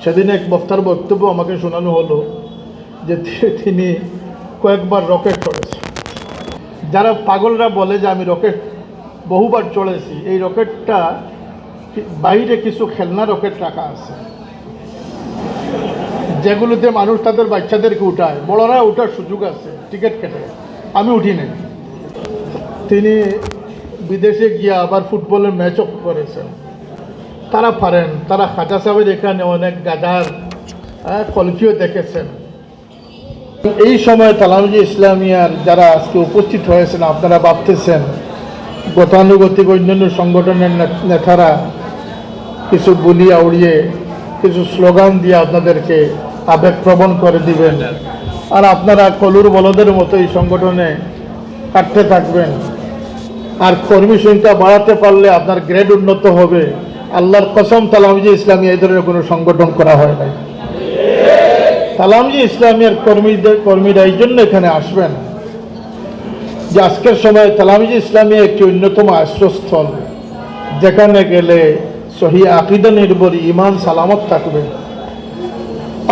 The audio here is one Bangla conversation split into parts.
সেদিন এক বক্তার বক্তব্য আমাকে শোনানো হলো যে তিনি কয়েকবার রকেট চড়েছে। যারা পাগলরা বলে যে আমি রকেট বহুবার চড়েছি, এই রকেটটা বাইরে কিছু খেলনা রকেট রাখা আছে যেগুলোতে মানুষ তাদের বাচ্চাদেরকে উঠায়, বড়রা ওঠার সুযোগ আছে টিকিট কেটে। আমি উঠি নাই। তিনি বিদেশে গিয়ে আবার ফুটবলের ম্যাচও করেছেন। তারা পারেন, তারা খাজা সাহেবের এখানে অনেক গাধার কলকিও দেখেছেন। এই সময় তালামজি ইসলামিয়ার যারা আজকে উপস্থিত হয়েছেন, আপনারা ভাবতেছেন গতানুগতিক অন্যান্য সংগঠনের নেতারা কিছু বলিয়া উড়িয়ে কিছু স্লোগান দিয়ে আপনাদেরকে আবেগপ্রবণ করে দিবেন, আর আপনারা কলুর বলদের মতো এই সংগঠনে কাটতে থাকবেন। আর কর্মী সংখ্যা বাড়াতে পারলে আপনার গ্রেড উন্নত হবে। আল্লাহর কসম, তালামজি ইসলামিয়া এই ধরনের কোনো সংগঠন করা হয় নাই। তালামজি ইসলামিয়ার কর্মীরা এই জন্য এখানে আসবেন যে আজকের সময় তালামজি ইসলামিয়া একটি অন্যতম আশ্রয়স্থল, যেখানে গেলে সহি আকীদা নির্ভর ঈমান সালামত থাকবে,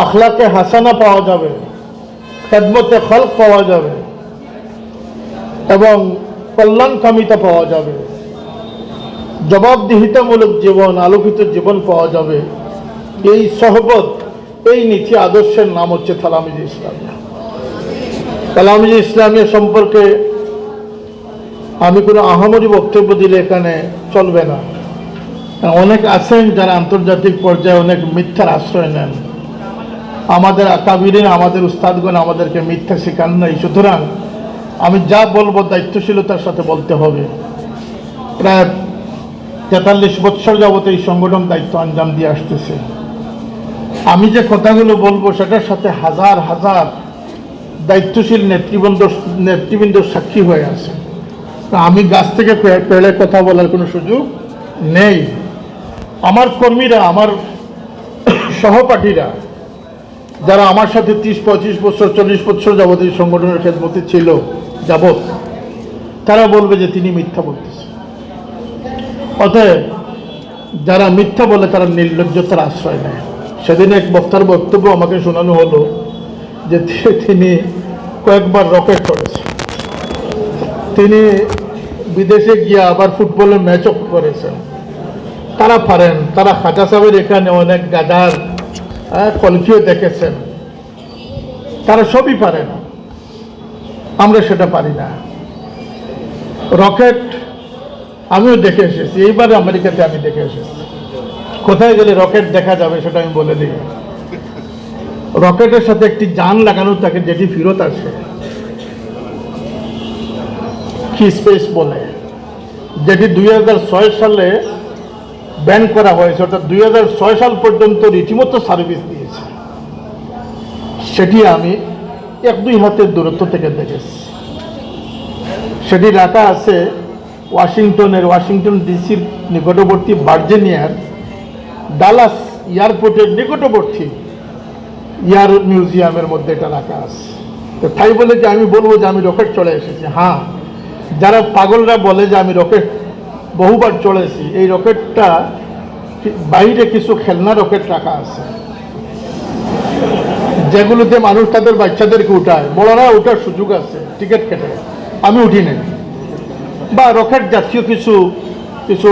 আখলাকে হাসানা পাওয়া যাবে, খেদমতে খলক পাওয়া যাবে এবং কল্যাণকামিতা পাওয়া যাবে, জবাবদিহিতামূলক জীবন, আলোকিত জীবন পাওয়া যাবে। এই সহবত, এই নীতি আদর্শের নাম হচ্ছে তালামজি ইসলামিয়া। তালামজি ইসলামিয়া সম্পর্কে আমি কোনো আহামরি বক্তব্য দিলে এখানে চলবে না। অনেক আছেন যারা আন্তর্জাতিক পর্যায়ে অনেক মিথ্যার আশ্রয় নেন। আমাদের আকাবিরিন, আমাদের উস্তাদগণ আমাদেরকে মিথ্যা শেখান নাই। সুতরাং আমি যা বলবো দায়িত্বশীলতার সাথে বলতে হবে। প্রায় 43 বৎসর যাবত এই সংগঠন দায়িত্ব আঞ্জাম দিয়ে আসতেছে। আমি যে কথাগুলো বলবো সেটার সাথে হাজার হাজার দায়িত্বশীল নেতৃবৃন্দ সাক্ষী হয়ে আছে। আমি গাছ থেকে পেড়ে কথা বলার কোনো সুযোগ নেই। আমার কর্মীরা, আমার সহপাঠীরা যারা আমার সাথে 30-35 বছর 40 বছর যাবত এই সংগঠনের খেদমতে ছিল যাবত, তারা বলবে যে তিনি মিথ্যা বলতেছে। অতএব যারা মিথ্যা বলে তারা নির্লজ্জতার আশ্রয় নেয়। সেদিন এক বক্তার বক্তব্য আমাকে শোনানো হলো যে তিনি কয়েকবার রকেট চড়েছে। তিনি বিদেশে গিয়ে আবার ফুটবলের ম্যাচও করেছেন। তারা পারেন, তারা খাজা সাহেবের এখানে অনেক গাধার কলকিও দেখেছেন। তারা সবই পারেন, আমরা সেটা পারি না। রকেট আমিও দেখে এসেছি, এইবার আমেরিকাতে আমি দেখে এসেছি। কোথায় গেলে রকেট দেখা যাবে সেটা আমি বলে দিই। রকেটের সাথে একটি যান লাগানো থাকে যেটি ফেরত আসে, কি স্পেস বলে, যেটি 2006 সালে ব্যান করা হয়েছে, অর্থাৎ 2006 সাল পর্যন্ত রীতিমতো সার্ভিস দিয়েছে। সেটি আমি 1-2 হাতের দূরত্ব থেকে দেখেছি। সেটি রাখা আছে ওয়াশিংটন ডিসির নিকটবর্তী ভার্জিনিয়ার ডালাস এয়ারপোর্টের নিকটবর্তী এয়ার মিউজিয়ামের মধ্যে এটা রাখা আছে। তো তাই বলে যে আমি বলবো যে আমি রকেট চলে এসেছি। হ্যাঁ, যারা পাগলরা বলে যে আমি রকেট বহুবার চড়েছি, এই রকেটটা বাইরে কিছু খেলনা রকেট রাখা আছে যেগুলোতে মানুষ তাদের বাচ্চাদেরকে উঠায়, বড়রা ওঠার সুযোগ আছে টিকিট কেটে। আমি উঠি নাই। বা রকেট জাতীয় কিছু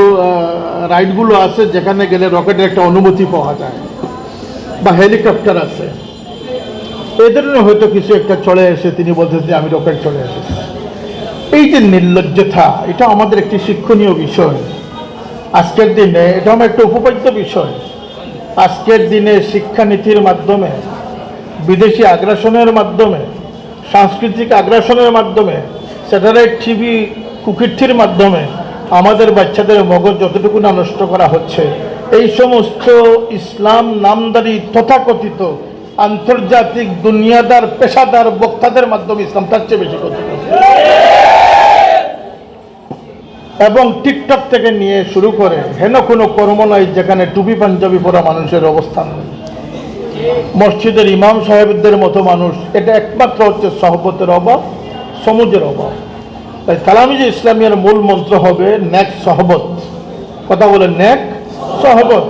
রাইডগুলো আছে যেখানে গেলে রকেটের একটা অনুমতি পাওয়া যায়, বা হেলিকপ্টার আছে। এই ধরনের হয়তো কিছু একটা চলে এসে তিনি বলতেছে যে আমি রকেট চলে এসেছি। এই যে নির্লজ্জতা, এটা আমাদের একটি শিক্ষণীয় বিষয় আজকের দিনে। এটা আমার একটা উপপাদ্য বিষয়। আজকের দিনে শিক্ষানীতির মাধ্যমে, বিদেশি আগ্রাসনের মাধ্যমে, সাংস্কৃতিক আগ্রাসনের মাধ্যমে, স্যাটেলাইট টিভি কুকীর্তির মাধ্যমে আমাদের বাচ্চাদের মগজ যতটুকু না নষ্ট করা হচ্ছে, এই সমস্ত ইসলাম নামদারি তথাকথিত আন্তর্জাতিক দুনিয়াদার পেশাদার বক্তাদের মাধ্যমে ইসলাম তার চেয়ে বেশি ক্ষতি করছে। এবং টিকটক থেকে নিয়ে শুরু করে হেন কোনো কর্ম নাই যেখানে টুপি পাঞ্জাবি পরা মানুষের অবস্থান নেই। মসজিদের ইমাম সাহেবদের মতো মানুষ, এটা একমাত্র হচ্ছে সহবতের অভাব, সমুজের অভাব। তাই তালামজি ইসলামিয়ার মূল মন্ত্র হবে নেক সহবত। কথা বলে নেক সহবত।